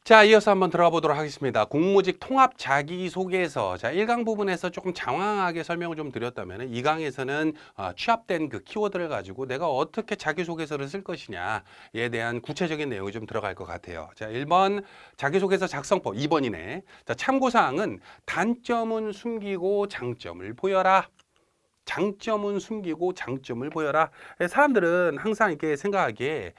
자, 이어서 한번 들어가 보도록 하겠습니다. 공무직 통합 자기소개서. 자, 1강 부분에서 조금 장황하게 설명을 좀 드렸다면 2강에서는 취합된 그 키워드를 가지고 내가 어떻게 자기소개서를 쓸 것이냐에 대한 구체적인 내용이 좀 들어갈 것 같아요. 자, 1번 자기소개서 작성법, 2번이네. 자, 참고사항은 단점은 숨기고 장점을 보여라. 장점은 숨기고 장점을 보여라. 사람들은 항상 이렇게 생각하기에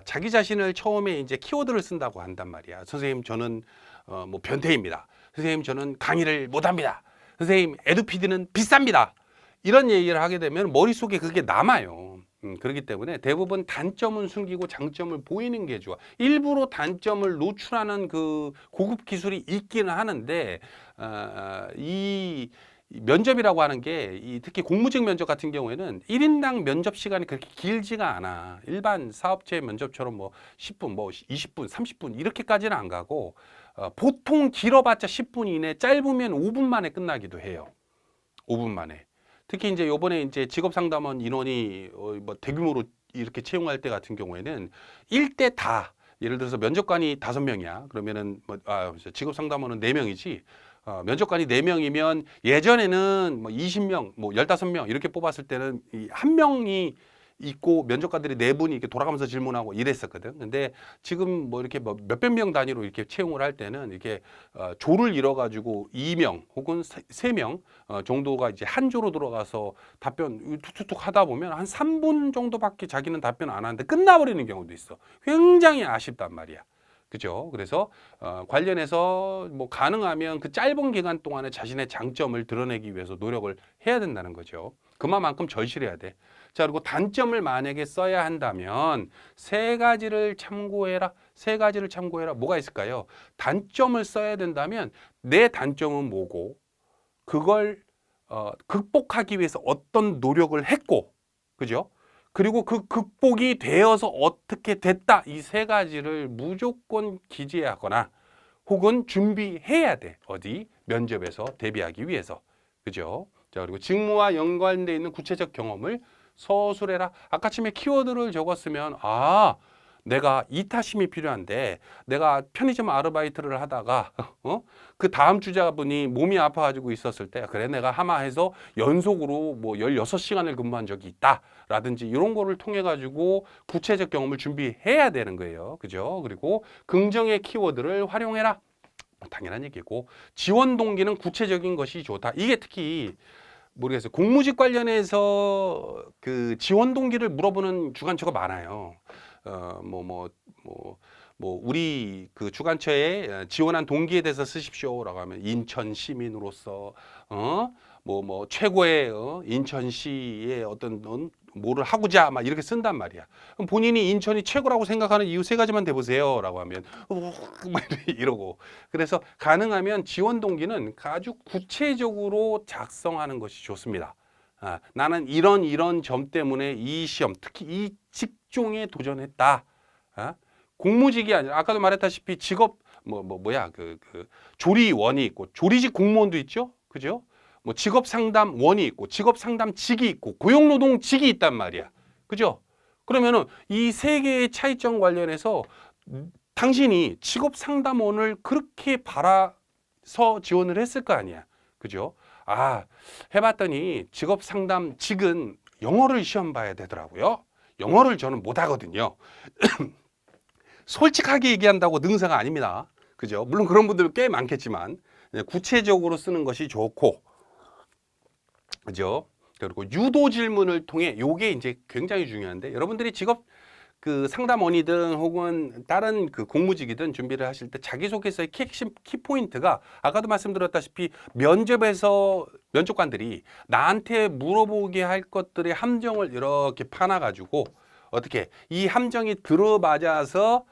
자기 자신을 처음에 이제 키워드를 쓴다고 한단 말이야. 선생님, 저는 뭐 변태입니다. 선생님, 저는 강의를 못합니다. 선생님, 에듀피디는 비쌉니다. 이런 얘기를 하게 되면 머릿속에 그게 남아요. 그렇기 때문에 대부분 단점은 숨기고 장점을 보이는 게 좋아. 일부러 단점을 노출하는 그 고급 기술이 있기는 하는데 이 면접이라고 하는 게 특히 공무직 면접 같은 경우에는 1인당 면접 시간이 그렇게 길지가 않아. 일반 사업체 면접처럼 뭐 10분, 뭐 20분, 30분 이렇게까지는 안 가고 보통 길어봤자 10분 이내, 짧으면 5분 만에 끝나기도 해요. 5분 만에. 특히 이제 요번에 이제 직업상담원 인원이 뭐 대규모로 이렇게 채용할 때 같은 경우에는 1대 다. 예를 들어서 면접관이 5명이야. 그러면은 직업상담원은 4명이지. 면접관이 4명이면 예전에는 뭐 20명, 뭐 15명 이렇게 뽑았을 때는 한 명이 있고 면접관들이 4분이 이렇게 돌아가면서 질문하고 이랬었거든. 근데 지금 뭐 이렇게 뭐 몇백 명 단위로 이렇게 채용을 할 때는 이렇게 조를 이뤄가지고 2명 혹은 3명 정도가 이제 한 조로 들어가서 답변 툭툭툭 하다 보면 한 3분 정도밖에 자기는 답변 안 하는데 끝나버리는 경우도 있어. 굉장히 아쉽단 말이야. 그죠? 그래서 관련해서 뭐 가능하면 그 짧은 기간 동안에 자신의 장점을 드러내기 위해서 노력을 해야 된다는 거죠. 그만큼 절실해야 돼. 자, 그리고 단점을 만약에 써야 한다면 3가지를 참고해라. 3가지를 참고해라. 뭐가 있을까요? 단점을 써야 된다면 내 단점은 뭐고 그걸 극복하기 위해서 어떤 노력을 했고, 그죠? 그리고 그 극복이 되어서 어떻게 됐다. 이 3가지를 무조건 기재하거나 혹은 준비해야 돼. 어디? 면접에서 대비하기 위해서. 그죠? 자, 그리고 직무와 연관되어 있는 구체적 경험을 서술해라. 아까쯤에 키워드를 적었으면 내가 이타심이 필요한데 내가 편의점 아르바이트를 하다가 그 다음 주자분이 몸이 아파가지고 있었을 때 그래 내가 하마해서 연속으로 뭐 16시간을 근무한 적이 있다 라든지 이런 거를 통해 가지고 구체적 경험을 준비해야 되는 거예요. 그죠? 그리고 긍정의 키워드를 활용해라. 당연한 얘기고 지원 동기는 구체적인 것이 좋다. 이게 특히 모르겠어요. 공무직 관련해서 그 지원 동기를 물어보는 주간처가 많아요. 우리 그 주간처에 지원한 동기에 대해서 쓰십시오라고 하면 인천 시민으로서 최고의 인천시의 어떤 뭐를 하고자 막 이렇게 쓴단 말이야. 그럼 본인이 인천이 최고라고 생각하는 이유 3가지만 대보세요라고 하면 막 이러고. 그래서 가능하면 지원 동기는 아주 구체적으로 작성하는 것이 좋습니다. 나는 이런 점 때문에 이 시험, 특히 이 직종에 도전했다. 공무직이 아니라 아까도 말했다시피 직업 그 조리원이 있고 조리직 공무원도 있죠, 그죠? 뭐 직업 상담원이 있고 직업 상담직이 있고 고용노동직이 있단 말이야, 그죠? 그러면은 이 3개의 차이점 관련해서 당신이 직업 상담원을 그렇게 바라서 지원을 했을 거 아니야, 그죠? 해봤더니 직업 상담직은 영어를 시험 봐야 되더라고요. 영어를 저는 못하거든요. 솔직하게 얘기한다고 능사가 아닙니다. 그죠? 물론 그런 분들 꽤 많겠지만 구체적으로 쓰는 것이 좋고, 그죠? 그리고 유도 질문을 통해 요게 이제 굉장히 중요한데 여러분들이 직업 그 상담원이든 혹은 다른 그 공무직이든 준비를 하실 때 자기소개서의 핵심 키포인트가 아까도 말씀드렸다시피 면접에서 면접관들이 나한테 물어보게 할 것들의 함정을 이렇게 파놔가지고 어떻게 이 함정이 들어맞아서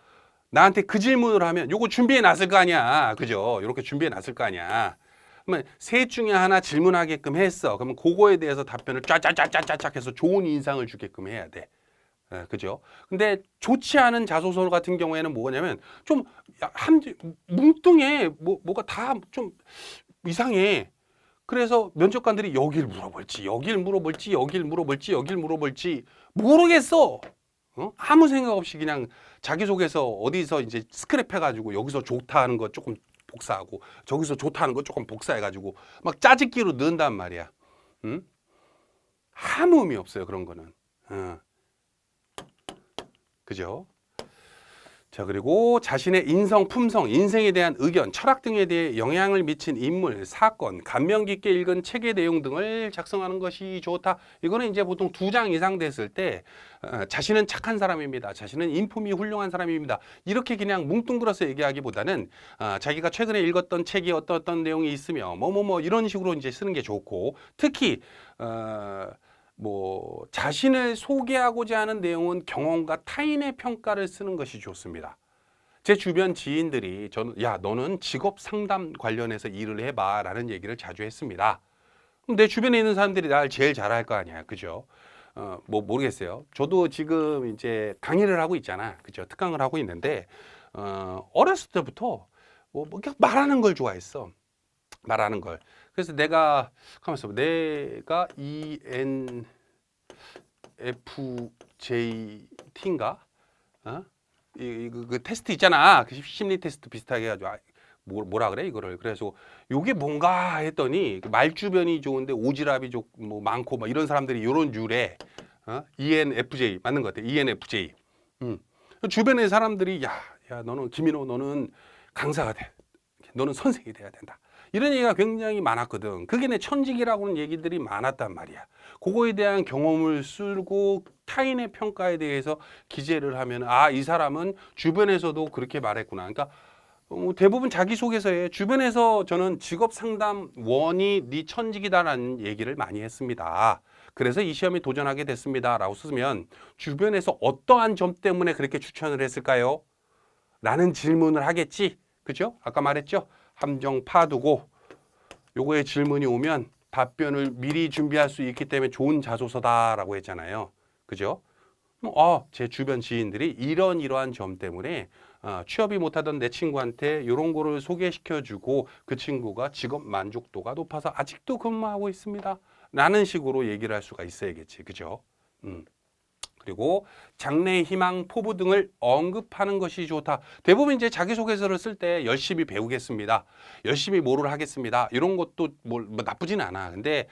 나한테 그 질문을 하면 요거 준비해 놨을 거 아니야. 그죠? 이렇게 준비해 놨을 거 아니야. 그러면 셋 중에 하나 질문하게끔 했어. 그러면 그거에 대해서 답변을 쫙쫙쫙쫙쫙 해서 좋은 인상을 주게끔 해야 돼. 그죠? 근데 좋지 않은 자소서 같은 경우에는 뭐냐면 좀 뭉뚱해. 뭐가 다 좀 이상해. 그래서 면접관들이 여길 물어볼지 모르겠어. 아무 생각 없이 그냥 자기소개서 어디서 이제 스크랩해가지고 여기서 좋다 하는 거 조금 복사하고 저기서 좋다 하는 거 조금 복사해가지고 막 짜집기로 넣는단 말이야. 응? 아무 의미 없어요, 그런 거는. 그죠? 자, 그리고 자신의 인성, 품성, 인생에 대한 의견, 철학 등에 대해 영향을 미친 인물, 사건, 감명 깊게 읽은 책의 내용 등을 작성하는 것이 좋다. 이거는 이제 보통 2장 이상 됐을 때 자신은 착한 사람입니다. 자신은 인품이 훌륭한 사람입니다. 이렇게 그냥 뭉뚱그려서 얘기하기보다는 자기가 최근에 읽었던 책이 어떤 내용이 있으며 뭐 이런 식으로 이제 쓰는 게 좋고, 특히 뭐 자신을 소개하고자 하는 내용은 경험과 타인의 평가를 쓰는 것이 좋습니다. 제 주변 지인들이 저는 야 너는 직업 상담 관련해서 일을 해봐 라는 얘기를 자주 했습니다. 그럼 내 주변에 있는 사람들이 날 제일 잘할 거 아니야, 그죠? 뭐 모르겠어요. 저도 지금 이제 강의를 하고 있잖아, 그죠? 특강을 하고 있는데 어렸을 때부터 뭐 그냥 말하는 걸 좋아했어. 말하는 걸. 그래서 내가 가만있어 봐. 내가 ENFJT인가? 그 테스트 있잖아. 그 심리 테스트 비슷하게 해가지고 뭐라 그래 이거를. 그래서 요게 뭔가 했더니 말 주변이 좋은데 오지랖이 뭐 많고 막 이런 사람들이 이런 류래. ENFJ 맞는 것 같아. ENFJ. 주변의 사람들이 야 너는 김인호 너는 강사가 돼. 너는 선생이 돼야 된다. 이런 얘기가 굉장히 많았거든. 그게 내 천직이라고는 얘기들이 많았단 말이야. 그거에 대한 경험을 쓰고 타인의 평가에 대해서 기재를 하면 이 사람은 주변에서도 그렇게 말했구나. 그러니까 대부분 자기소개서에 주변에서 저는 직업상담원이 네 천직이다라는 얘기를 많이 했습니다. 그래서 이 시험에 도전하게 됐습니다. 라고 쓰면 주변에서 어떠한 점 때문에 그렇게 추천을 했을까요? 라는 질문을 하겠지. 그죠? 아까 말했죠? 함정 파두고 요거에 질문이 오면 답변을 미리 준비할 수 있기 때문에 좋은 자소서다라고 했잖아요. 그죠? 제 주변 지인들이 이러한 점 때문에 취업이 못하던 내 친구한테 이런 거를 소개시켜주고 그 친구가 직업 만족도가 높아서 아직도 근무하고 있습니다. 라는 식으로 얘기를 할 수가 있어야겠지. 그죠? 그리고 장래 희망, 포부 등을 언급하는 것이 좋다. 대부분 이제 자기소개서를 쓸 때 열심히 배우겠습니다. 열심히 뭐를 하겠습니다. 이런 것도 뭐 나쁘진 않아. 근데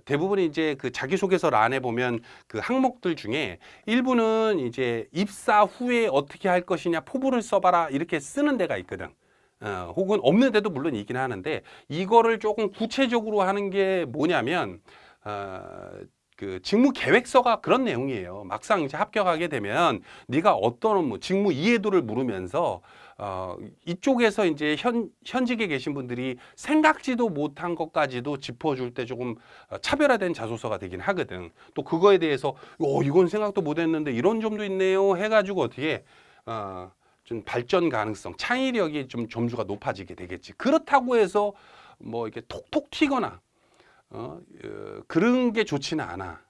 대부분 이제 그 자기소개서 란에 보면 그 항목들 중에 일부는 이제 입사 후에 어떻게 할 것이냐 포부를 써봐라 이렇게 쓰는 데가 있거든. 혹은 없는 데도 물론 있긴 하는데 이거를 조금 구체적으로 하는 게 뭐냐면 그 직무 계획서가 그런 내용이에요. 막상 이제 합격하게 되면 네가 어떤 업무, 직무 이해도를 물으면서 이쪽에서 이제 현직에 계신 분들이 생각지도 못한 것까지도 짚어줄 때 조금 차별화된 자소서가 되긴 하거든. 또 그거에 대해서 이건 생각도 못했는데 이런 점도 있네요. 해가지고 어떻게 좀 발전 가능성, 창의력이 좀 점수가 높아지게 되겠지. 그렇다고 해서 뭐 이렇게 톡톡 튀거나 그런 게 좋지는 않아.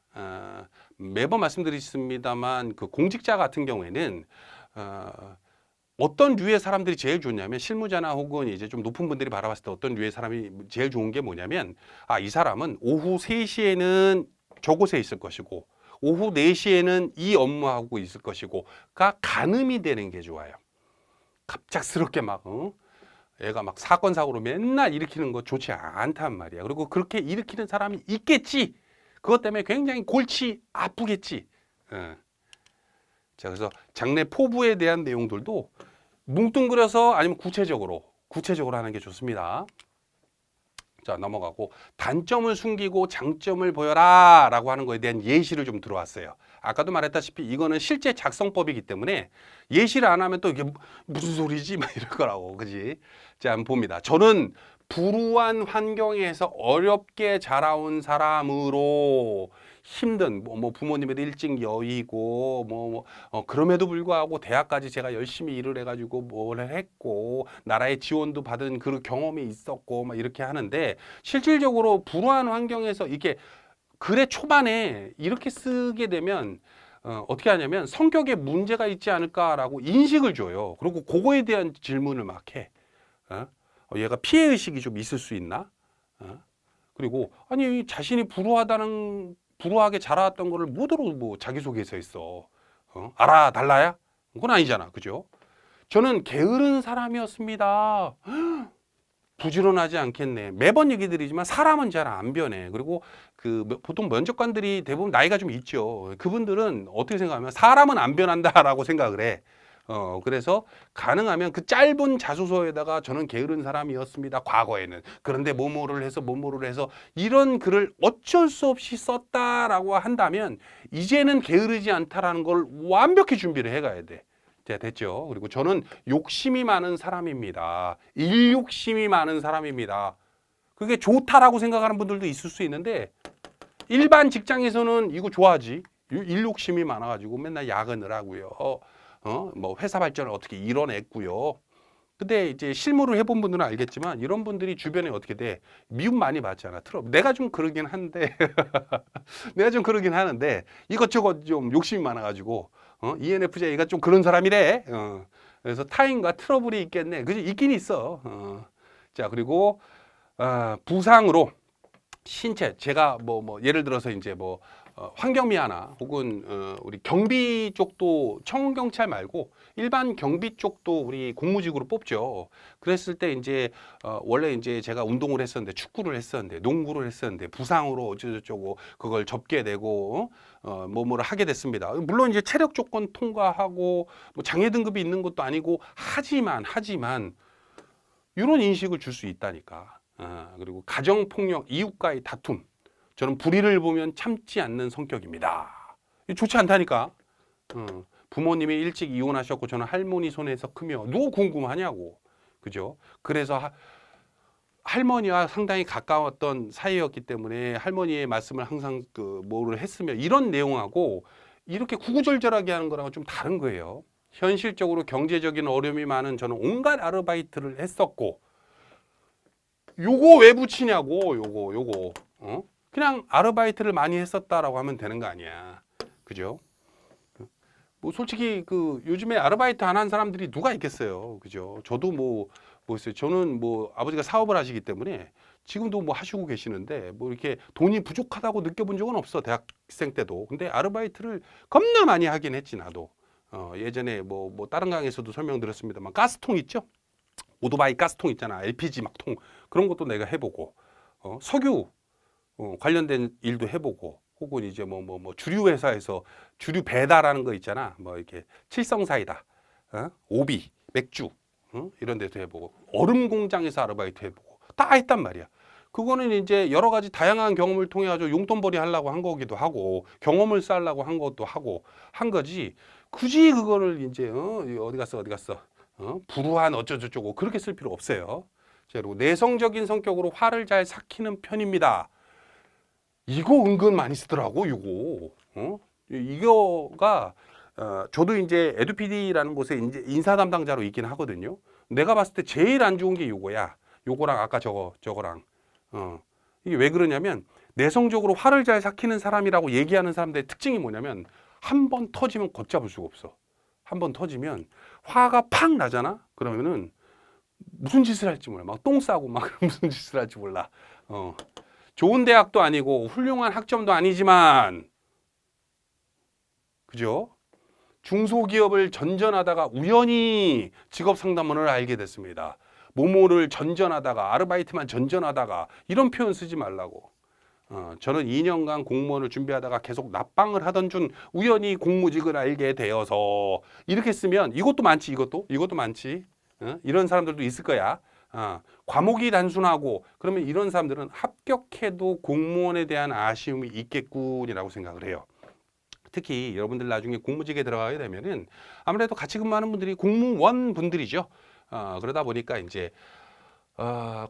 매번 말씀드리겠습니다만 그 공직자 같은 경우에는 어떤 류의 사람들이 제일 좋냐면 실무자나 혹은 이제 좀 높은 분들이 바라봤을 때 어떤 류의 사람이 제일 좋은 게 뭐냐면 이 사람은 오후 3시에는 저곳에 있을 것이고 오후 4시에는 이 업무하고 있을 것이고가 가늠이 되는 게 좋아요. 갑작스럽게 막 애가 막 사건 사고로 맨날 일으키는 거 좋지 않단 말이야. 그리고 그렇게 일으키는 사람이 있겠지. 그것 때문에 굉장히 골치 아프겠지. 자, 그래서 장래 포부에 대한 내용들도 뭉뚱그려서 아니면 구체적으로 하는 게 좋습니다. 자, 넘어가고 단점을 숨기고 장점을 보여라 라고 하는 거에 대한 예시를 좀 들어왔어요. 아까도 말했다시피 이거는 실제 작성법이기 때문에 예시를 안 하면 또 이게 무슨 소리지? 막 이럴 거라고. 그지? 자, 한번 봅니다. 저는 불우한 환경에서 어렵게 자라온 사람으로 힘든 뭐 부모님을 일찍 여의고 그럼에도 불구하고 대학까지 제가 열심히 일을 해가지고 뭘 했고 나라의 지원도 받은 그 경험이 있었고 막 이렇게 하는데 실질적으로 불우한 환경에서 이게 글의 초반에 이렇게 쓰게 되면 어떻게 하냐면 성격에 문제가 있지 않을까라고 인식을 줘요. 그리고 그거에 대한 질문을 막 해. 얘가 피해의식이 좀 있을 수 있나? 그리고 아니 자신이 불우하게 자라왔던 거를 뭐대로 뭐 자기소개서에 써. 알아 달라야? 그건 아니잖아. 그죠? 저는 게으른 사람이었습니다. 부지런하지 않겠네. 매번 얘기 드리지만 사람은 잘 안 변해. 그리고 보통 면접관들이 대부분 나이가 좀 있죠. 그분들은 어떻게 생각하면 사람은 안 변한다라고 생각을 해. 그래서 가능하면 그 짧은 자소서에다가 저는 게으른 사람이었습니다. 과거에는. 그런데 뭐뭐를 해서 이런 글을 어쩔 수 없이 썼다라고 한다면 이제는 게으르지 않다라는 걸 완벽히 준비를 해가야 돼. 자, 됐죠. 그리고 저는 욕심이 많은 사람입니다. 일욕심이 많은 사람입니다. 그게 좋다라고 생각하는 분들도 있을 수 있는데 일반 직장에서는 이거 좋아하지. 일욕심이 많아가지고 맨날 야근을 하고요. 뭐 회사 발전을 어떻게 이뤄냈고요. 근데 이제 실무를 해본 분들은 알겠지만 이런 분들이 주변에 어떻게 돼? 미움 많이 받잖아. 내가 좀 그러긴 한데 내가 좀 그러긴 하는데 이것저것 좀 욕심이 많아가지고 ENFJ가 좀 그런 사람이래. 그래서 타인과 트러블이 있겠네. 그지? 있긴 있어. 자, 그리고 부상으로 신체 제가 뭐 예를 들어서 이제 뭐 환경미 하나 혹은 우리 경비 쪽도 청원 경찰 말고 일반 경비 쪽도 우리 공무직으로 뽑죠. 그랬을 때 이제 원래 이제 제가 운동을 했었는데 축구를 했었는데 농구를 했었는데 부상으로 어쩌고저쩌고 그걸 접게 되고 뭐를 하게 됐습니다. 물론 이제 체력 조건 통과하고 뭐 장애 등급이 있는 것도 아니고 하지만 이런 인식을 줄 수 있다니까. 그리고 가정 폭력, 이웃과의 다툼. 저는 불의를 보면 참지 않는 성격입니다. 좋지 않다니까. 부모님이 일찍 이혼하셨고 저는 할머니 손에서 크며 누구 궁금하냐고. 그죠? 그래서 할머니와 상당히 가까웠던 사이였기 때문에 할머니의 말씀을 항상 뭐를 했으며 이런 내용하고 이렇게 구구절절하게 하는 거랑은 좀 다른 거예요. 현실적으로 경제적인 어려움이 많은 저는 온갖 아르바이트를 했었고 요거 왜 붙이냐고 요거 그냥 아르바이트를 많이 했었다라고 하면 되는 거 아니야. 그죠? 뭐 솔직히 요즘에 아르바이트 안 한 사람들이 누가 있겠어요. 그죠? 저도 뭐 있어요. 저는 뭐 아버지가 사업을 하시기 때문에 지금도 뭐 하시고 계시는데 뭐 이렇게 돈이 부족하다고 느껴본 적은 없어. 대학생 때도. 근데 아르바이트를 겁나 많이 하긴 했지 나도. 예전에 뭐 다른 강의에서도 설명드렸습니다만 가스통 있죠? 오토바이 가스통 있잖아. LPG 막 통. 그런 것도 내가 해보고 석유 관련된 일도 해보고 혹은 이제 뭐 주류 회사에서 주류 배달하는 거 있잖아. 뭐 이렇게 칠성사이다, 오비, 맥주 이런 데도 해보고 얼음 공장에서 아르바이트 해보고 다 했단 말이야. 그거는 이제 여러 가지 다양한 경험을 통해 가지고 용돈벌이 하려고 한 거기도 하고 경험을 쌓으려고 한 것도 하고 한 거지. 굳이 그거를 이제 어디 갔어 불우한 어쩌고저쩌고 그렇게 쓸 필요 없어요. 자, 그리고 내성적인 성격으로 화를 잘 삭히는 편입니다. 이거 은근 많이 쓰더라고 이거. 이거가 저도 이제 에듀피디라는 곳에 이제 인사 담당자로 있긴 하거든요. 내가 봤을 때 제일 안 좋은 게 요거야. 요거랑 아까 저거랑. 이게 왜 그러냐면 내성적으로 화를 잘 삭히는 사람이라고 얘기하는 사람들의 특징이 뭐냐면 한 번 터지면 걷잡을 수가 없어. 한 번 터지면 화가 팍 나잖아. 그러면은 무슨 짓을 할지 몰라. 막 똥 싸고 막 무슨 짓을 할지 몰라. 좋은 대학도 아니고 훌륭한 학점도 아니지만 그죠? 중소기업을 전전하다가 우연히 직업상담원을 알게 됐습니다. 모모를 전전하다가 아르바이트만 전전하다가 이런 표현 쓰지 말라고. 저는 2년간 공무원을 준비하다가 계속 납방을 하던 중 우연히 공무직을 알게 되어서 이렇게 쓰면 이것도 많지 이것도 많지. 이런 사람들도 있을 거야. 과목이 단순하고 그러면 이런 사람들은 합격해도 공무원에 대한 아쉬움이 있겠군이라고 생각을 해요. 특히 여러분들 나중에 공무직에 들어가게 되면은 아무래도 같이 근무하는 분들이 공무원 분들이죠. 그러다 보니까 이제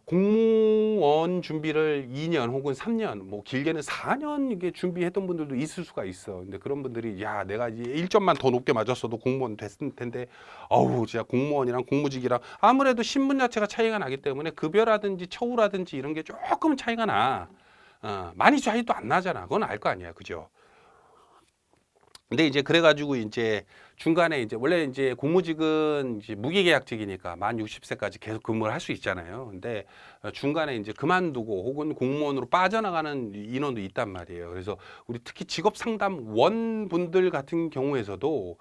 공무원 준비를 2년 혹은 3년, 뭐 길게는 4년 이게 준비했던 분들도 있을 수가 있어. 근데 그런 분들이 야, 내가 이제 1점만 더 높게 맞았어도 공무원 됐을 텐데, 어우, 진짜 공무원이랑 공무직이랑 아무래도 신분 자체가 차이가 나기 때문에 급여라든지 처우라든지 이런 게 조금 차이가 나. 많이 차이도 안 나잖아. 그건 알 거 아니야, 그죠? 근데 이제 그래가지고 이제 중간에 이제 원래 이제 공무직은 이제 무기계약직이니까 만 60세까지 계속 근무를 할 수 있잖아요. 근데 중간에 이제 그만두고 혹은 공무원으로 빠져나가는 인원도 있단 말이에요. 그래서 우리 특히 직업 상담원 분들 같은 경우에서도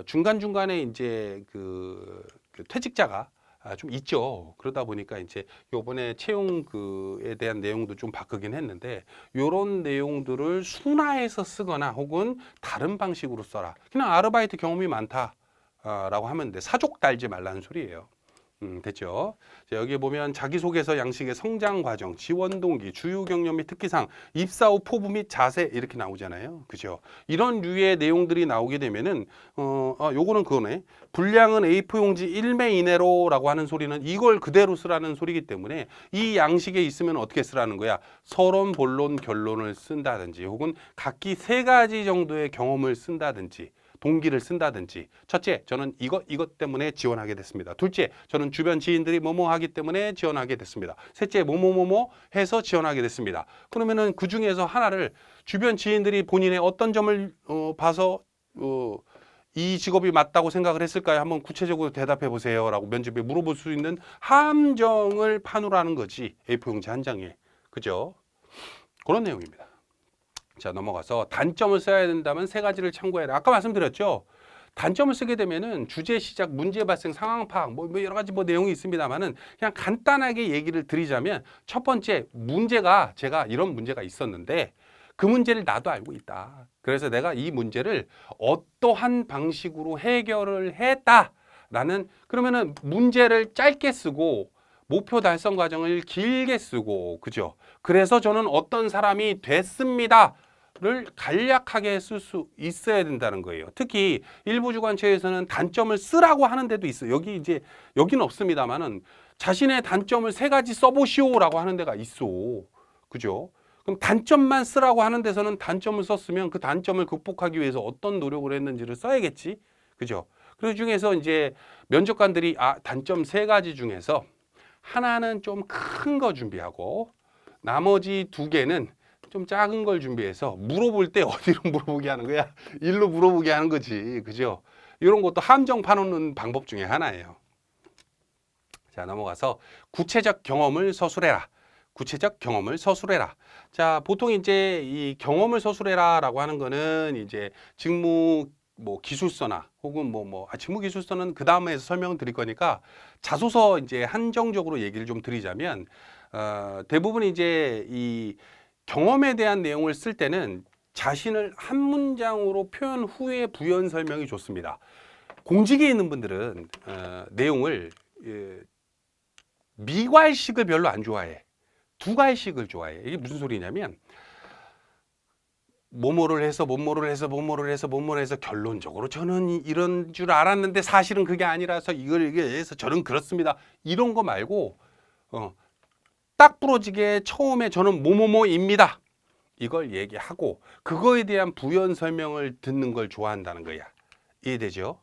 중간중간에 이제 그 퇴직자가 좀 있죠. 그러다 보니까 이제 요번에 채용 그에 대한 내용도 좀 바꾸긴 했는데 요런 내용들을 순화해서 쓰거나 혹은 다른 방식으로 써라. 그냥 아르바이트 경험이 많다라고 하면 돼. 사족 달지 말라는 소리예요. 됐죠? 자, 여기 보면 자기소개서 양식의 성장 과정, 지원 동기, 주요 경력 및 특기사항, 입사 후 포부 및 자세 이렇게 나오잖아요. 그죠? 이런 류의 내용들이 나오게 되면은 요거는 그거네. 분량은 A4 용지 1매 이내로라고 하는 소리는 이걸 그대로 쓰라는 소리이기 때문에 이 양식에 있으면 어떻게 쓰라는 거야? 서론, 본론, 결론을 쓴다든지 혹은 각기 3가지 정도의 경험을 쓴다든지 동기를 쓴다든지. 첫째, 저는 이것 때문에 지원하게 됐습니다. 둘째, 저는 주변 지인들이 뭐뭐 하기 때문에 지원하게 됐습니다. 셋째, 뭐뭐뭐뭐 해서 지원하게 됐습니다. 그러면은 그 중에서 하나를 주변 지인들이 본인의 어떤 점을 봐서 이 직업이 맞다고 생각을 했을까요? 한번 구체적으로 대답해 보세요. 라고 면접에 물어볼 수 있는 함정을 파놓으라는 거지. A4 용지 한 장에. 그죠? 그런 내용입니다. 자, 넘어가서 단점을 써야 된다면 3가지를 참고해라. 아까 말씀드렸죠. 단점을 쓰게 되면은 주제 시작, 문제 발생, 상황 파악, 뭐 여러 가지 내용이 있습니다만은 그냥 간단하게 얘기를 드리자면 첫 번째 문제가 제가 이런 문제가 있었는데 그 문제를 나도 알고 있다. 그래서 내가 이 문제를 어떠한 방식으로 해결을 했다라는 그러면은 문제를 짧게 쓰고 목표 달성 과정을 길게 쓰고 그죠? 그래서 저는 어떤 사람이 됐습니다. 를 간략하게 쓸 수 있어야 된다는 거예요. 특히 일부 주관처에서는 단점을 쓰라고 하는 데도 있어요. 여기는 없습니다만은 자신의 단점을 3가지 써보시오라고 하는 데가 있어. 그죠? 그럼 단점만 쓰라고 하는 데서는 단점을 썼으면 그 단점을 극복하기 위해서 어떤 노력을 했는지를 써야겠지. 그죠? 그 중에서 이제 면접관들이 단점 3가지 중에서 하나는 좀 큰 거 준비하고 나머지 2개는 좀 작은 걸 준비해서 물어볼 때 어디로 물어보게 하는 거야? 일로 물어보게 하는 거지. 그죠? 이런 것도 함정 파놓는 방법 중에 하나예요. 자, 넘어가서 구체적 경험을 서술해라. 구체적 경험을 서술해라. 자, 보통 이제 이 경험을 서술해라라고 하는 거는 이제 직무 기술서나 혹은 직무 기술서는 그 다음에 설명을 드릴 거니까 자소서 이제 한정적으로 얘기를 좀 드리자면 대부분 이제 이 경험에 대한 내용을 쓸 때는 자신을 한 문장으로 표현 후에 부연 설명이 좋습니다. 공직에 있는 분들은 내용을 미괄식을 별로 안 좋아해. 2갈식을 좋아해. 이게 무슨 소리냐면 뭐뭐를 해서 결론적으로 저는 이런 줄 알았는데 사실은 그게 아니라서 이걸 해서 저는 그렇습니다. 이런 거 말고 딱 부러지게 처음에 저는 뭐뭐뭐입니다. 이걸 얘기하고 그거에 대한 부연 설명을 듣는 걸 좋아한다는 거야. 이해되죠?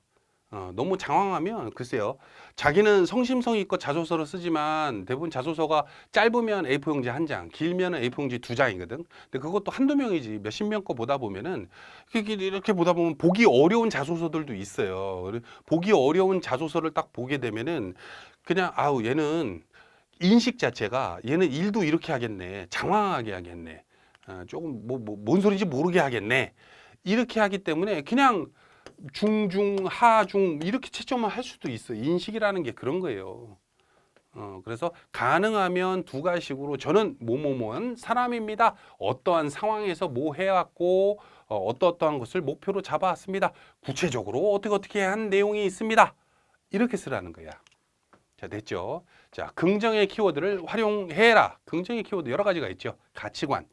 너무 장황하면 글쎄요. 자기는 성심성의껏 자소서를 쓰지만 대부분 자소서가 짧으면 A4 용지 1장, 길면 A4 용지 2장이거든. 근데 그것도 한두 명이지 몇십 명 거 보다 보면은 이렇게 보다 보면 보기 어려운 자소서들도 있어요. 보기 어려운 자소서를 딱 보게 되면은 그냥 얘는 인식 자체가 얘는 일도 이렇게 하겠네. 장황하게 하겠네. 조금 뭔 소리인지 모르게 하겠네. 이렇게 하기 때문에 그냥 중중, 하중 이렇게 채점을 할 수도 있어요. 인식이라는 게 그런 거예요. 그래서 가능하면 2가식으로 저는 뭐뭐뭐한 사람입니다. 어떠한 상황에서 뭐 해왔고 어떠한 것을 목표로 잡아왔습니다. 구체적으로 어떻게 한 내용이 있습니다. 이렇게 쓰라는 거야. 자, 됐죠? 자, 긍정의 키워드를 활용해라. 긍정의 키워드 여러 가지가 있죠. 가치관,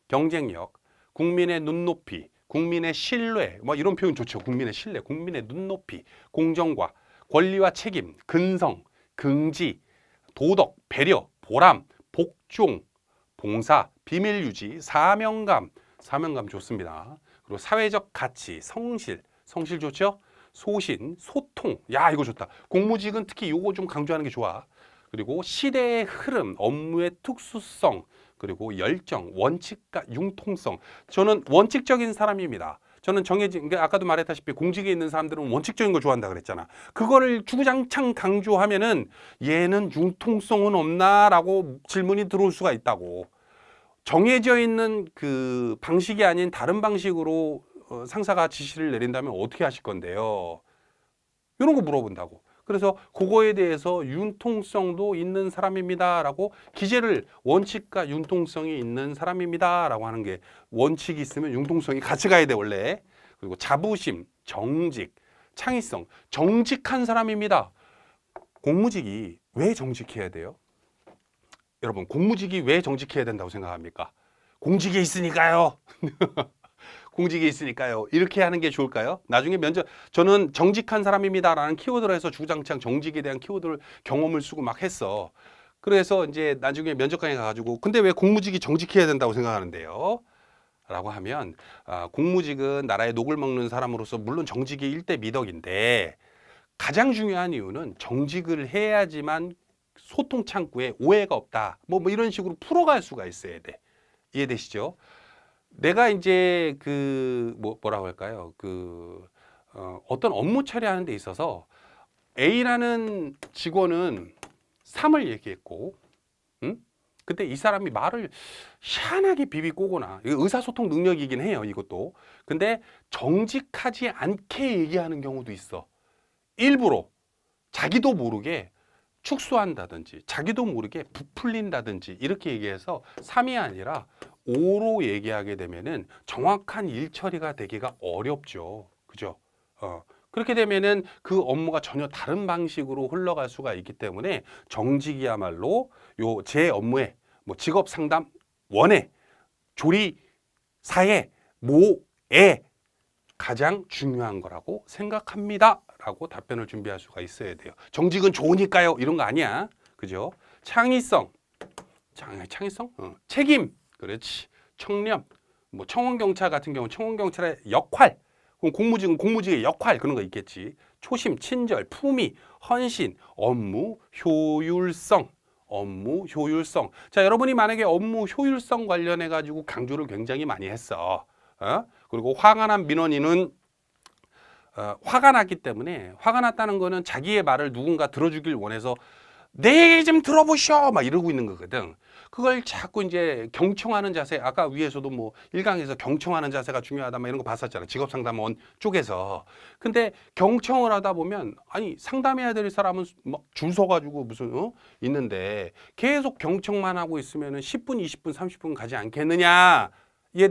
경쟁력, 국민의 눈높이, 국민의 신뢰, 이런 표현 좋죠. 국민의 신뢰, 국민의 눈높이, 공정과 권리와 책임, 근성, 긍지, 도덕, 배려, 보람, 복종, 봉사, 비밀 유지, 사명감 좋습니다. 그리고 사회적 가치, 성실 좋죠? 소신, 소통, 이거 좋다. 공무직은 특히 요거 좀 강조하는 게 좋아. 그리고 시대의 흐름, 업무의 특수성, 그리고 열정, 원칙과 융통성. 저는 원칙적인 사람입니다. 저는 그러니까 아까도 말했다시피 공직에 있는 사람들은 원칙적인 걸 좋아한다 그랬잖아. 그거를 주구장창 강조하면은 얘는 융통성은 없나라고 질문이 들어올 수가 있다고. 정해져 있는 그 방식이 아닌 다른 방식으로 상사가 지시를 내린다면 어떻게 하실 건데요? 이런 거 물어본다고. 그래서 그거에 대해서 융통성도 있는 사람입니다라고 기재를 원칙과 융통성이 있는 사람입니다라고 하는 게 원칙이 있으면 융통성이 같이 가야 돼 원래. 그리고 자부심, 정직, 창의성, 정직한 사람입니다. 공무직이 왜 정직해야 돼요? 여러분 공무직이 왜 정직해야 된다고 생각합니까? 공직에 있으니까요. 공직에 있으니까요. 이렇게 하는 게 좋을까요? 나중에 면접, 저는 정직한 사람입니다라는 키워드로 해서 주구장창 정직에 대한 키워드를 경험을 쓰고 막 했어. 그래서 이제 나중에 면접관에 가가지고 근데 왜 공무직이 정직해야 된다고 생각하는데요? 라고 하면 공무직은 나라의 녹을 먹는 사람으로서 물론 정직이 일대 미덕인데 가장 중요한 이유는 정직을 해야지만 소통 창구에 오해가 없다. 뭐 이런 식으로 풀어갈 수가 있어야 돼. 이해되시죠? 내가 이제 뭐라고 할까요? 어떤 업무 처리하는 데 있어서 A라는 직원은 3을 얘기했고, 응? 근데 이 사람이 말을 희한하게 비비꼬거나, 이거 의사소통 능력이긴 해요, 이것도. 근데 정직하지 않게 얘기하는 경우도 있어. 일부러 자기도 모르게 축소한다든지 자기도 모르게 부풀린다든지 이렇게 얘기해서 3이 아니라 5로 얘기하게 되면은 정확한 일 처리가 되기가 어렵죠. 그죠? 그렇게 되면은 그 업무가 전혀 다른 방식으로 흘러갈 수가 있기 때문에 정직이야말로 요 제 업무에 뭐 직업 상담 원에 조리사에 모에 가장 중요한 거라고 생각합니다. 라고 답변을 준비할 수가 있어야 돼요. 정직은 좋으니까요. 이런 거 아니야. 그죠? 창의성. 창의성? 책임. 그렇지. 청렴. 뭐 청원경찰 같은 경우는 청원경찰의 역할. 그럼 공무직은 공무직의 역할. 그런 거 있겠지. 초심, 친절, 품위, 헌신, 업무 효율성. 업무 효율성. 자, 여러분이 만약에 업무 효율성 관련해 가지고 강조를 굉장히 많이 했어. 그리고 화가 난 민원인은 화가 났기 때문에 화가 났다는 거는 자기의 말을 누군가 들어주길 원해서 내 얘기 좀 들어보셔 막 이러고 있는 거거든. 그걸 자꾸 이제 경청하는 자세, 아까 위에서도 뭐 1강에서 경청하는 자세가 중요하다 막 이런 거 봤었잖아. 직업상담원 쪽에서. 근데 경청을 하다 보면 아니 상담해야 될 사람은 막 줄 서가지고 무슨 있는데 계속 경청만 하고 있으면은 10분, 20분, 30분 가지 않겠느냐에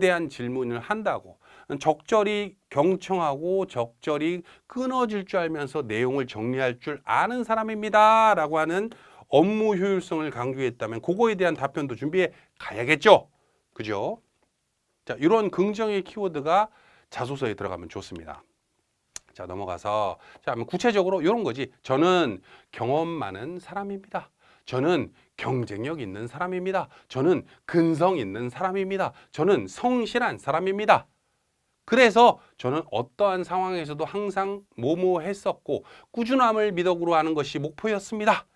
대한 질문을 한다고. 적절히 경청하고 적절히 끊어질 줄 알면서 내용을 정리할 줄 아는 사람입니다. 라고 하는 업무 효율성을 강조했다면 그거에 대한 답변도 준비해 가야겠죠. 그죠? 자, 이런 긍정의 키워드가 자소서에 들어가면 좋습니다. 자, 넘어가서 자, 구체적으로 이런 거지. 저는 경험 많은 사람입니다. 저는 경쟁력 있는 사람입니다. 저는 근성 있는 사람입니다. 저는 성실한 사람입니다. 그래서 저는 어떠한 상황에서도 항상 뭐뭐 했었고 꾸준함을 미덕으로 하는 것이 목표였습니다.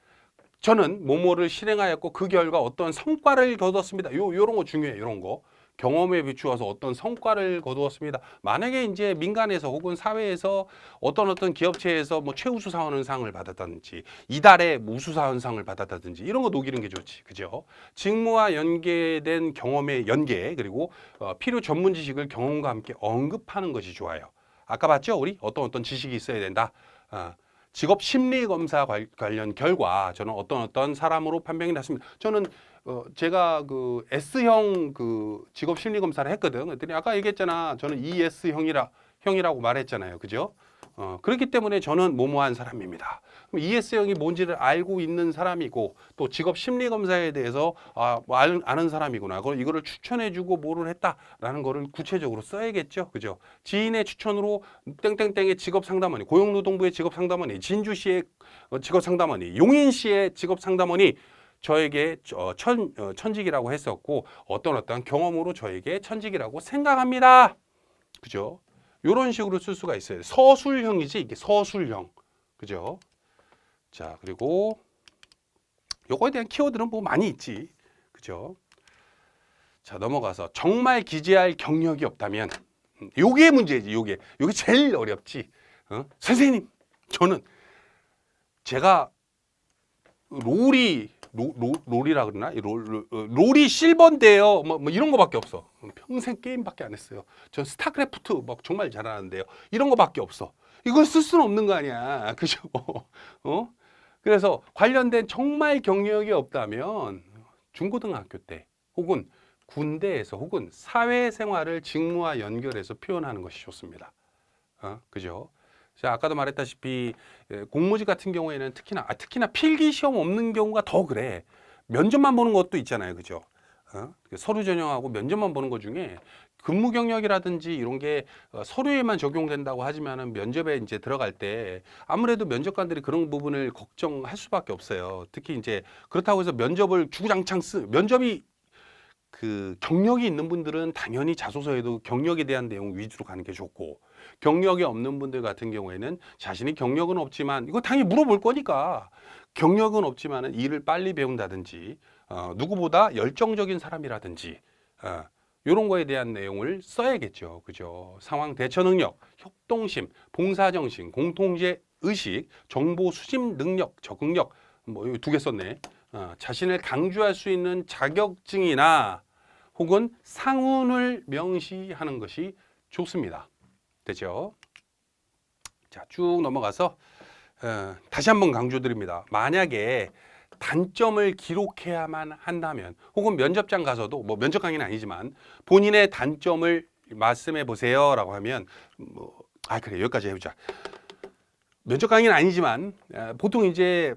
저는 뭐뭐를 실행하였고 그 결과 어떤 성과를 거두었습니다. 요런 거 중요해요. 요런 거. 경험에 비추어서 어떤 성과를 거두었습니다. 만약에 이제 민간에서 혹은 사회에서 어떤 기업체에서 뭐 최우수 사원상을 받았다든지 이달에 우수 사원상을 받았다든지 이런 거 녹이는 게 좋지. 그죠? 직무와 연계된 경험의 연계 그리고 필요 전문 지식을 경험과 함께 언급하는 것이 좋아요. 아까 봤죠? 우리 어떤 지식이 있어야 된다. 직업 심리 검사 관련 결과 저는 어떤 사람으로 판명이 났습니다. 저는 제가 그 S형 그 직업 심리 검사를 했거든. 그랬더니 아까 얘기했잖아. 저는 ES형이라고 말했잖아요. 그죠? 그렇기 때문에 저는 뭐뭐한 사람입니다. 그럼 ES형이 뭔지를 알고 있는 사람이고 또 직업 심리 검사에 대해서 아는 사람이구나. 이거를 추천해주고 뭐를 했다라는 거를 구체적으로 써야겠죠. 그죠? 지인의 추천으로 땡땡땡의 직업 상담원이, 고용노동부의 직업 상담원이, 진주시의 직업 상담원이, 용인시의 직업 상담원이 저에게 천직이라고 했었고 어떤 경험으로 저에게 천직이라고 생각합니다. 그죠? 이런 식으로 쓸 수가 있어요. 서술형이지 이게 서술형. 그죠? 자, 그리고 요거에 대한 키워드는 뭐 많이 있지. 그죠? 자, 넘어가서 정말 기재할 경력이 없다면 요게 문제지. 요게 제일 어렵지. 선생님, 저는 제가 롤이라 그러나? 롤이 실버인데요. 뭐 이런 거밖에 없어. 평생 게임밖에 안 했어요. 전 스타크래프트 막 정말 잘하는데요. 이런 거밖에 없어. 이걸 쓸 수는 없는 거 아니야. 그죠? 어? 그래서 관련된 정말 경력이 없다면 중고등학교 때 혹은 군대에서 혹은 사회생활을 직무와 연결해서 표현하는 것이 좋습니다. 그죠? 자, 아까도 말했다시피 공모직 같은 경우에는 특히나 필기 시험 없는 경우가 더 그래. 면접만 보는 것도 있잖아요. 그죠? 서류 전형하고 면접만 보는 것 중에 근무 경력이라든지 이런 게 서류에만 적용된다고 하지만은 면접에 이제 들어갈 때 아무래도 면접관들이 그런 부분을 걱정할 수밖에 없어요. 특히 이제 그렇다고 해서 면접을 주구장창 면접이 그 경력이 있는 분들은 당연히 자소서에도 경력에 대한 내용 위주로 가는 게 좋고, 경력이 없는 분들 같은 경우에는 자신이 경력은 없지만 이거 당연히 물어볼 거니까 경력은 없지만은 일을 빨리 배운다든지 누구보다 열정적인 사람이라든지 이런 거에 대한 내용을 써야겠죠. 그죠? 상황 대처 능력, 협동심, 봉사정신, 공통제 의식, 정보 수집 능력, 적응력, 뭐 두 개 썼네. 자신을 강조할 수 있는 자격증이나 혹은 상훈을 명시하는 것이 좋습니다. 되죠? 자, 쭉 넘어가서 다시 한번 강조드립니다. 만약에 단점을 기록해야만 한다면 혹은 면접장 가서도 뭐 면접 강의는 아니지만 본인의 단점을 말씀해 보세요라고 하면 그래 여기까지 해보자. 면접 강의는 아니지만 보통 이제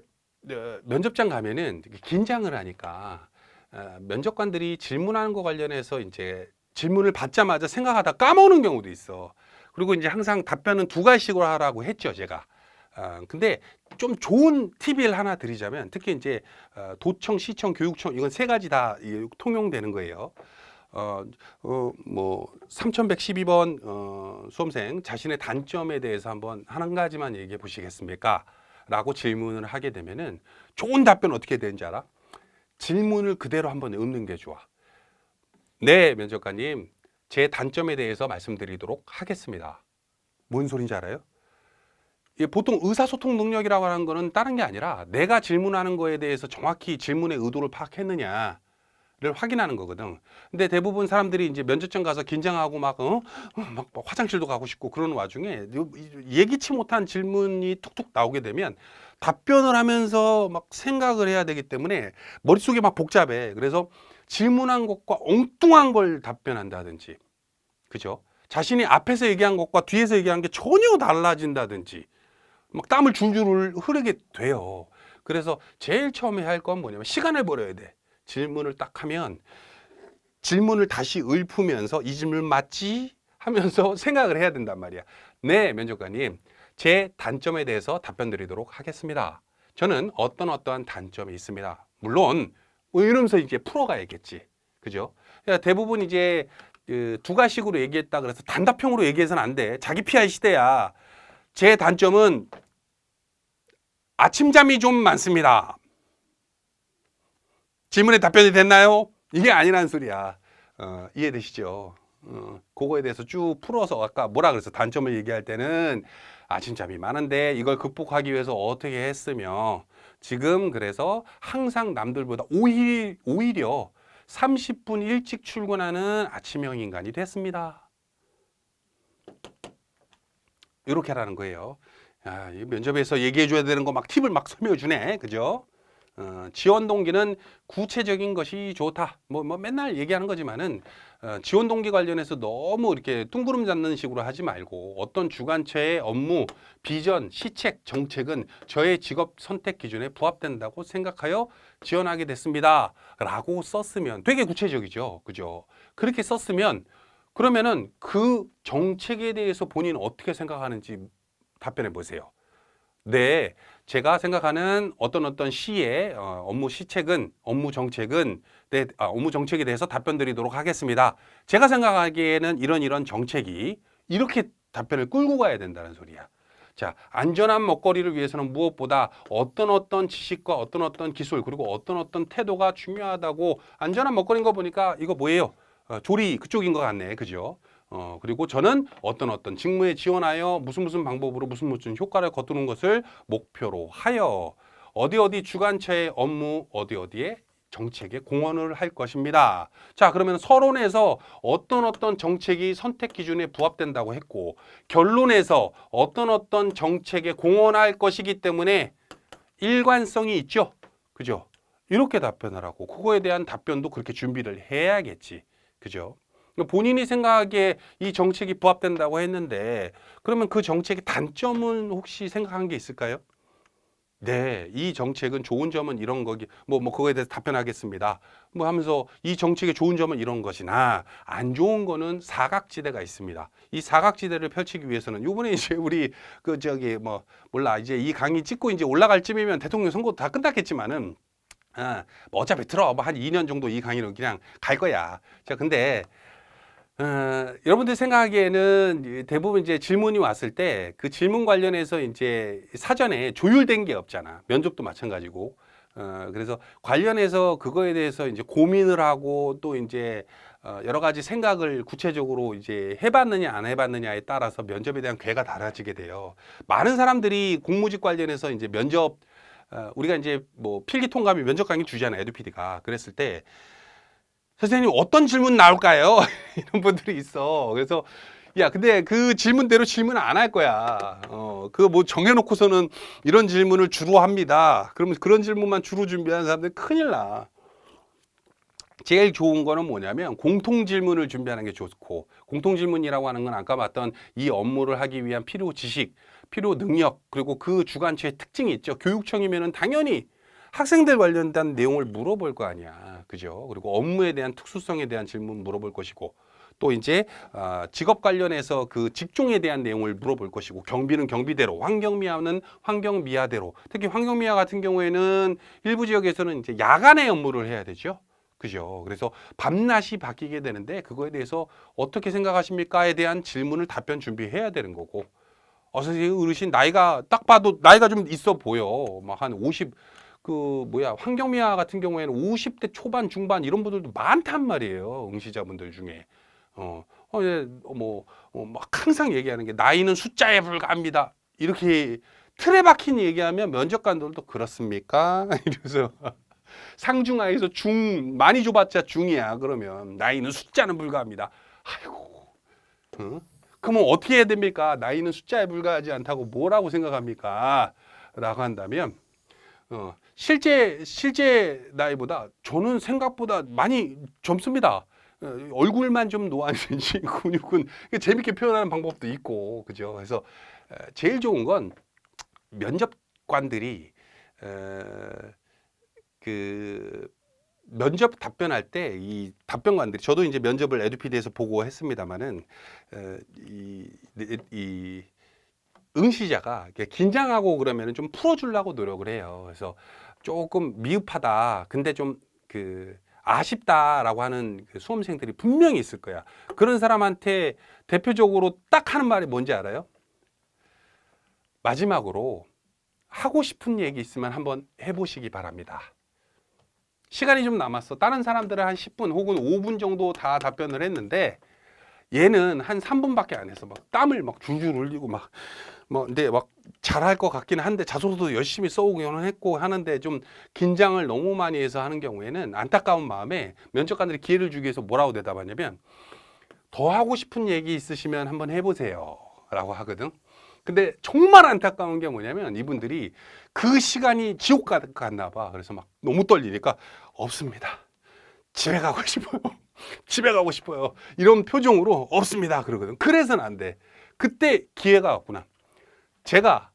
면접장 가면은 긴장을 하니까 면접관들이 질문하는 거 관련해서 이제 질문을 받자마자 생각하다 까먹는 경우도 있어. 그리고 이제 항상 답변은 두 가지씩으로 하라고 했죠, 제가. 근데 좀 좋은 팁을 하나 드리자면 특히 이제 도청, 시청, 교육청 이건 세 가지 다 통용되는 거예요. 뭐 3112번 수험생 자신의 단점에 대해서 한번 한 가지만 얘기해 보시겠습니까? 라고 질문을 하게 되면은 좋은 답변 어떻게 되는지 알아? 질문을 그대로 한번 읊는 게 좋아. 네, 면접관님, 제 단점에 대해서 말씀드리도록 하겠습니다. 뭔 소린지 알아요? 보통 의사소통 능력이라고 하는 거는 다른 게 아니라 내가 질문하는 거에 대해서 정확히 질문의 의도를 파악했느냐를 확인하는 거거든. 근데 대부분 사람들이 이제 면접장 가서 긴장하고 막 화장실도 가고 싶고 그러는 와중에 예기치 못한 질문이 툭툭 나오게 되면 답변을 하면서 막 생각을 해야 되기 때문에 머릿속이 막 복잡해. 그래서 질문한 것과 엉뚱한 걸 답변한다든지, 그죠? 자신이 앞에서 얘기한 것과 뒤에서 얘기한 게 전혀 달라진다든지, 막 땀을 줄줄 흐르게 돼요. 그래서 제일 처음에 할 건 뭐냐면 시간을 버려야 돼. 질문을 딱 하면 질문을 다시 읊으면서 이 질문 맞지? 하면서 생각을 해야 된단 말이야. 네, 면접관님. 제 단점에 대해서 답변 드리도록 하겠습니다. 저는 어떠한 단점이 있습니다. 물론 이러면서 이제 풀어가야겠지. 그죠? 대부분 이제 두 가지식으로 얘기했다 그래서 단답형으로 얘기해서는 안 돼. 자기 PR 시대야. 제 단점은 아침잠이 좀 많습니다. 질문에 답변이 됐나요? 이게 아니란 소리야. 이해되시죠? 그거에 대해서 쭉 풀어서 아까 뭐라 그랬어? 단점을 얘기할 때는 아침잠이 많은데 이걸 극복하기 위해서 어떻게 했으며 지금 그래서 항상 남들보다 오히려 30분 일찍 출근하는 아침형 인간이 됐습니다. 이렇게 하라는 거예요. 이 면접에서 얘기해 줘야 되는 거 막 팁을 막 설명해 주네. 그죠? 지원 동기는 구체적인 것이 좋다. 뭐 맨날 얘기하는 거지만은 지원 동기 관련해서 너무 이렇게 뚱구름 잡는 식으로 하지 말고 어떤 주관처의 업무, 비전, 시책, 정책은 저의 직업 선택 기준에 부합된다고 생각하여 지원하게 됐습니다. 라고 썼으면 되게 구체적이죠. 그죠? 그렇게 썼으면 그러면은 그 정책에 대해서 본인은 어떻게 생각하는지 답변해 보세요. 네, 제가 생각하는 어떤 시의 업무 정책은 업무 정책에 대해서 답변 드리도록 하겠습니다. 제가 생각하기에는 이런 정책이 이렇게 답변을 끌고 가야 된다는 소리야. 자, 안전한 먹거리를 위해서는 무엇보다 어떤 지식과 어떤 기술 그리고 어떤 태도가 중요하다고. 안전한 먹거리인 거 보니까 이거 뭐예요? 조리 그쪽인 것 같네. 그죠? 그리고 저는 어떤 직무에 지원하여 무슨 방법으로 무슨 효과를 거두는 것을 목표로 하여 어디 주관처의 업무 어디에 정책에 공헌을 할 것입니다. 자, 그러면 서론에서 어떤 정책이 선택 기준에 부합된다고 했고, 결론에서 어떤 정책에 공헌할 것이기 때문에 일관성이 있죠. 그죠? 이렇게 답변을 하고, 그거에 대한 답변도 그렇게 준비를 해야겠지. 그죠? 본인이 생각하기에 이 정책이 부합된다고 했는데, 그러면 그 정책의 단점은 혹시 생각한 게 있을까요? 네, 이 정책은 좋은 점은 이런 거기, 그거에 대해서 답변하겠습니다. 하면서 이 정책의 좋은 점은 이런 것이나 안 좋은 거는 사각지대가 있습니다. 이 사각지대를 펼치기 위해서는 요번에 이제 우리 몰라, 이제 이 강의 찍고 이제 올라갈 쯤이면 대통령 선거 다 끝났겠지만은 어차피 한 2년 정도 이 강의는 그냥 갈 거야. 자, 근데 여러분들 생각하기에는 대부분 이제 질문이 왔을 때 그 질문 관련해서 이제 사전에 조율된 게 없잖아. 면접도 마찬가지고. 그래서 관련해서 그거에 대해서 이제 고민을 하고 또 이제 여러 가지 생각을 구체적으로 이제 해봤느냐 안 해봤느냐에 따라서 면접에 대한 궤가 달라지게 돼요. 많은 사람들이 공무직 관련해서 이제 면접 우리가 이제 필기 통감이 면접 강의 주잖아요. 에듀피디가. 그랬을 때 선생님 어떤 질문 나올까요? 이런 분들이 있어. 그래서 야, 근데 그 질문대로 질문 안 할 거야. 그거 정해놓고서는 이런 질문을 주로 합니다. 그러면 그런 질문만 주로 준비하는 사람들 큰일 나. 제일 좋은 거는 뭐냐면 공통 질문을 준비하는 게 좋고, 공통 질문이라고 하는 건 아까 봤던 이 업무를 하기 위한 필요 지식, 필요 능력, 그리고 그 주관처의 특징이 있죠. 교육청이면은 당연히 학생들 관련된 내용을 물어볼 거 아니야. 그죠? 그리고 업무에 대한 특수성에 대한 질문 물어볼 것이고, 또 이제 직업 관련해서 그 직종에 대한 내용을 물어볼 것이고, 경비는 경비대로, 환경미화는 환경미화대로. 특히 환경미화 같은 경우에는 일부 지역에서는 이제 야간에 업무를 해야 되죠. 그죠? 그래서 밤낮이 바뀌게 되는데 그거에 대해서 어떻게 생각하십니까에 대한 질문을 답변 준비해야 되는 거고. 선생님 어르신 나이가 딱 봐도 나이가 좀 있어 보여. 막 한 50, 환경미화 같은 경우에는 50대 초반, 중반 이런 분들도 많단 말이에요. 응시자분들 중에. 막 항상 얘기하는 게 나이는 숫자에 불과합니다. 이렇게 틀에 박힌 얘기하면 면접관들도 그렇습니까? 이러면서 상중하에서 중, 많이 줘봤자 중이야. 그러면 나이는 숫자는 불과합니다. 아이고, 그러면 어떻게 해야 됩니까? 나이는 숫자에 불과하지 않다고 뭐라고 생각합니까? 라고 한다면 실제 나이보다 저는 생각보다 많이 젊습니다. 얼굴만 좀 노안이지 근육은 재밌게 표현하는 방법도 있고, 그죠? 그래서 제일 좋은 건 면접관들이 그 면접 답변할 때 이 답변관들이, 저도 이제 면접을 에듀피디에서 보고 했습니다만은 이 응시자가 긴장하고 그러면은 좀 풀어주려고 노력을 해요. 그래서 조금 미흡하다, 근데 좀 아쉽다라고 하는 그 수험생들이 분명히 있을 거야. 그런 사람한테 대표적으로 딱 하는 말이 뭔지 알아요? 마지막으로 하고 싶은 얘기 있으면 한번 해보시기 바랍니다. 시간이 좀 남았어. 다른 사람들은 한 10분 혹은 5분 정도 다 답변을 했는데 얘는 한 3분밖에 안 해서 막 땀을 막 줄줄 흘리고 근데 막 잘할 것 같긴 한데 자소서도 열심히 써오기는 했고 하는데 좀 긴장을 너무 많이 해서 하는 경우에는 안타까운 마음에 면접관들이 기회를 주기 위해서 뭐라고 대답하냐면 더 하고 싶은 얘기 있으시면 한번 해보세요 라고 하거든. 근데 정말 안타까운 게 뭐냐면 이분들이 그 시간이 지옥 같나 봐. 그래서 막 너무 떨리니까 없습니다. 집에 가고 싶어요. 집에 가고 싶어요. 이런 표정으로 없습니다. 그러거든. 그래서는 안 돼. 그때 기회가 왔구나. 제가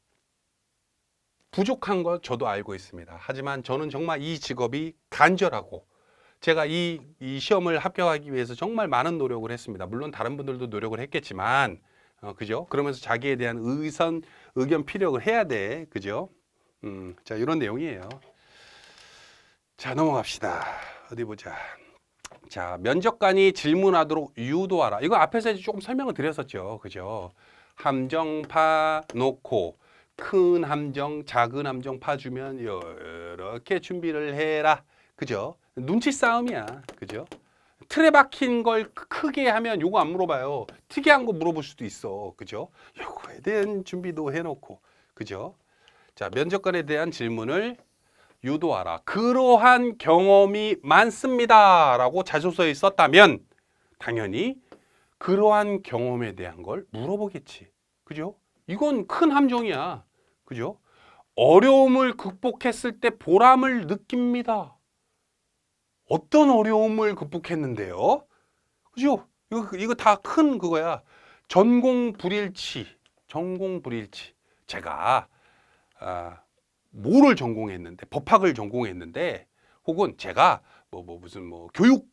부족한 거 저도 알고 있습니다. 하지만 저는 정말 이 직업이 간절하고 제가 이 시험을 합격하기 위해서 정말 많은 노력을 했습니다. 물론 다른 분들도 노력을 했겠지만 그죠? 그러면서 자기에 대한 의견 피력을 해야 돼. 그죠? 자, 이런 내용이에요. 자, 넘어갑시다. 어디 보자. 자, 면접관이 질문하도록 유도하라. 이거 앞에서 조금 설명을 드렸었죠. 그죠? 함정 파 놓고 큰 함정, 작은 함정 파주면 이렇게 준비를 해라. 그죠? 눈치 싸움이야. 그죠? 틀에 박힌 걸 크게 하면 요거 안 물어봐요. 특이한 거 물어볼 수도 있어. 그죠? 요거에 대한 준비도 해놓고. 그죠? 자, 면접관에 대한 질문을 유도하라. 그러한 경험이 많습니다라고 자소서에 썼다면 당연히 그러한 경험에 대한 걸 물어보겠지. 그죠? 이건 큰 함정이야. 그죠? 어려움을 극복했을 때 보람을 느낍니다. 어떤 어려움을 극복했는데요? 그죠? 이거 다 큰 그거야. 전공 불일치. 전공 불일치. 제가 뭐를 전공했는데, 법학을 전공했는데, 혹은 제가 무슨 교육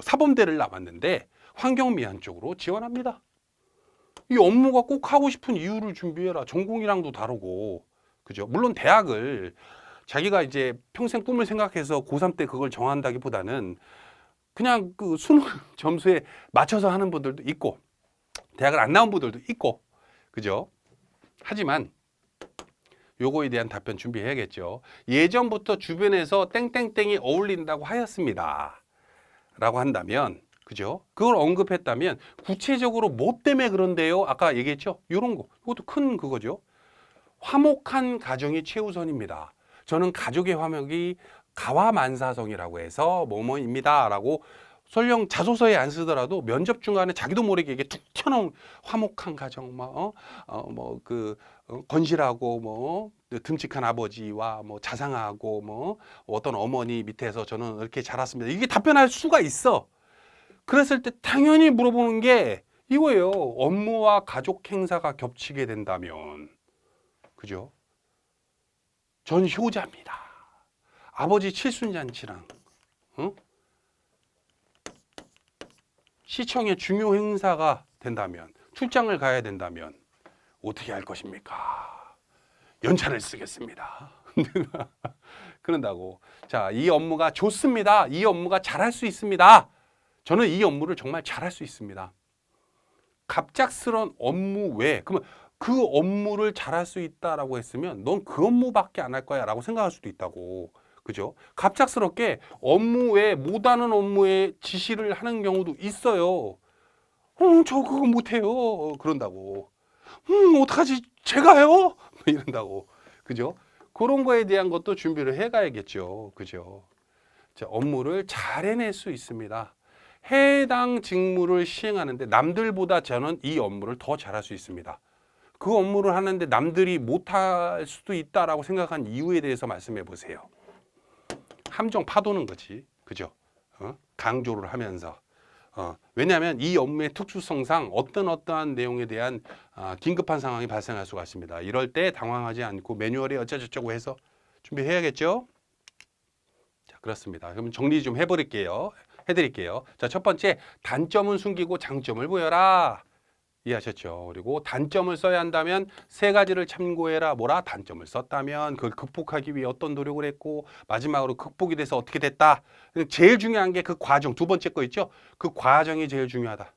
사범대를 나왔는데 환경미화 쪽으로 지원합니다. 이 업무가 꼭 하고 싶은 이유를 준비해라. 전공이랑도 다르고, 그죠? 물론 대학을 자기가 이제 평생 꿈을 생각해서 고3 때 그걸 정한다기보다는 그냥 그 수능 점수에 맞춰서 하는 분들도 있고, 대학을 안 나온 분들도 있고, 그죠? 하지만 요거에 대한 답변 준비해야겠죠. 예전부터 주변에서 땡땡땡이 어울린다고 하였습니다. 라고 한다면, 그죠? 그걸 언급했다면 구체적으로 뭐 때문에 그런데요? 아까 얘기했죠? 요런 거. 이것도 큰 그거죠. 화목한 가정이 최우선입니다. 저는 가족의 화목이 가화만사성이라고 해서 뭐뭐입니다. 라고 설령 자소서에 안 쓰더라도 면접 중간에 자기도 모르게 이게 툭 튀어나온 화목한 가정, 건실하고 듬직한 아버지와 자상하고 어떤 어머니 밑에서 저는 이렇게 자랐습니다. 이게 답변할 수가 있어. 그랬을 때 당연히 물어보는 게 이거예요. 업무와 가족 행사가 겹치게 된다면, 그죠? 전 효자입니다. 아버지 칠순잔치랑 시청의 중요 행사가 된다면, 출장을 가야 된다면 어떻게 할 것입니까? 연차를 쓰겠습니다. 그런다고. 자, 이 업무가 좋습니다. 이 업무가 잘할 수 있습니다. 저는 이 업무를 정말 잘할 수 있습니다. 갑작스러운 업무 외에, 그러면 그 업무를 잘할 수 있다라고 했으면 넌 그 업무밖에 안 할 거야 라고 생각할 수도 있다고. 그죠? 갑작스럽게 업무 외에 못하는 업무에 지시를 하는 경우도 있어요. 저 그거 못해요. 그런다고. 어떡하지? 제가요? 이런다고. 그죠? 그런 거에 대한 것도 준비를 해가야겠죠. 그죠? 자, 업무를 잘 해낼 수 있습니다. 해당 직무를 시행하는데 남들보다 저는 이 업무를 더 잘할 수 있습니다. 그 업무를 하는데 남들이 못할 수도 있다라고 생각한 이유에 대해서 말씀해 보세요. 함정 파도는 거지. 그죠? 강조를 하면서. 왜냐하면 이 업무의 특수성상 어떠한 내용에 대한 긴급한 상황이 발생할 수가 있습니다. 이럴 때 당황하지 않고 매뉴얼에 어쩌저쩌고 해서 준비해야겠죠? 자, 그렇습니다. 그럼 정리 좀 해드릴게요. 자, 첫 번째, 단점은 숨기고 장점을 보여라. 이해하셨죠? 그리고 단점을 써야 한다면 세 가지를 참고해라. 뭐라? 단점을 썼다면 그걸 극복하기 위해 어떤 노력을 했고, 마지막으로 극복이 돼서 어떻게 됐다. 제일 중요한 게 그 과정, 두 번째 거 있죠? 그 과정이 제일 중요하다.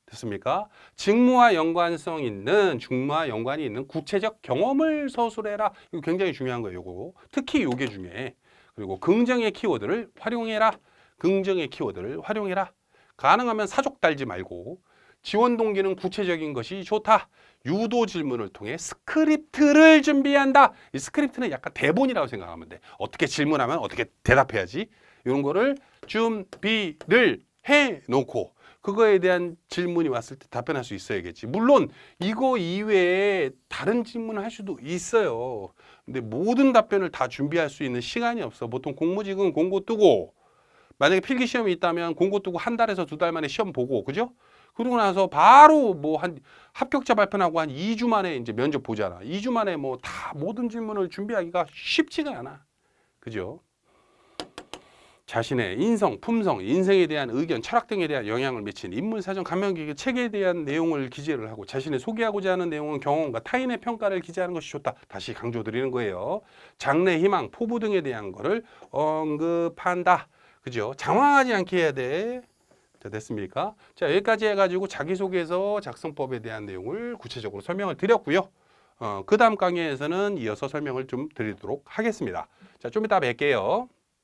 됐습니까? 직무와 연관성이 있는, 직무와 연관이 있는 구체적 경험을 서술해라. 이거 굉장히 중요한 거예요. 요거. 특히 요게 중요해. 그리고 긍정의 키워드를 활용해라. 긍정의 키워드를 활용해라. 가능하면 사족 달지 말고, 지원 동기는 구체적인 것이 좋다. 유도 질문을 통해 스크립트를 준비한다. 이 스크립트는 약간 대본이라고 생각하면 돼. 어떻게 질문하면 어떻게 대답해야지. 이런 거를 준비를 해놓고 그거에 대한 질문이 왔을 때 답변할 수 있어야겠지. 물론 이거 이외에 다른 질문을 할 수도 있어요. 근데 모든 답변을 다 준비할 수 있는 시간이 없어. 보통 공무직은 공고 뜨고, 만약에 필기 시험이 있다면 공고 뜨고 한 달에서 두 달 만에 시험 보고, 그죠? 그러고 나서 바로 한 합격자 발표하고 한 2주 만에 이제 면접 보잖아. 2주 만에 다 모든 질문을 준비하기가 쉽지가 않아. 그죠? 자신의 인성, 품성, 인생에 대한 의견, 철학 등에 대한 영향을 미친 인물 사전 감명기획 책에 대한 내용을 기재를 하고, 자신의 소개하고자 하는 내용은 경험과 타인의 평가를 기재하는 것이 좋다. 다시 강조드리는 거예요. 장래, 희망, 포부 등에 대한 거를 언급한다. 그죠? 장황하지 않게 해야 돼. 자, 됐습니까? 자, 여기까지 해가지고 자기소개서 작성법에 대한 내용을 구체적으로 설명을 드렸고요. 그 다음 강의에서는 이어서 설명을 좀 드리도록 하겠습니다. 자, 좀 이따 뵐게요.